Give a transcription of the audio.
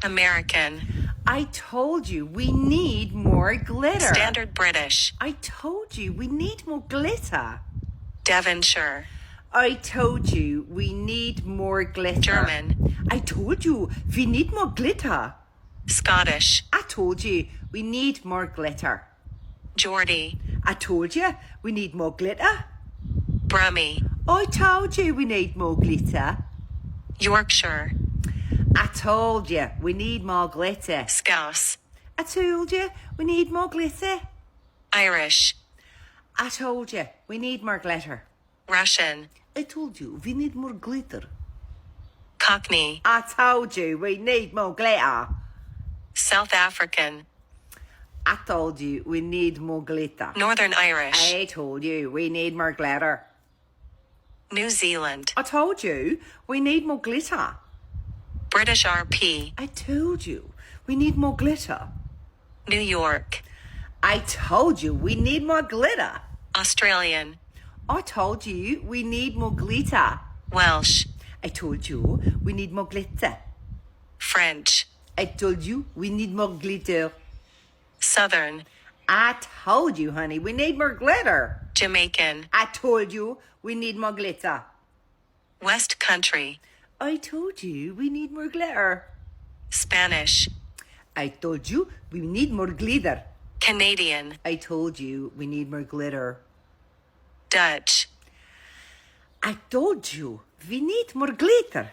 American. I told you we need more glitter. Standard British. I told you we need more glitter. Devonshire. I told you we need more glitter. German. I told you we need more glitter. Scottish. I told you we need more glitter. Geordie. I told you we need more glitter. Brummie. I told you we need more glitter. Yorkshire. I told you we need more glitter. Scouse. I told you we need more glitter. Irish. I told you we need more glitter. Russian. I told you we need more glitter. Cockney. I told you we need more glitter. South African. I told you we need more glitter. Northern Irish. I told you we need more glitter. New Zealand. I told you we need more glitter. British RP. I told you we need more glitter. New York. I told you we need more glitter. Australian. I told you we need more glitter. Welsh. I told you we need more glitter. French. I told you we need more glitter. Southern. I told you, honey, we need more glitter. Jamaican. I told you we need more glitter. West Country. I told you we need more glitter. Spanish. I told you we need more glitter. Canadian. I told you we need more glitter. Dutch. I told you we need more glitter.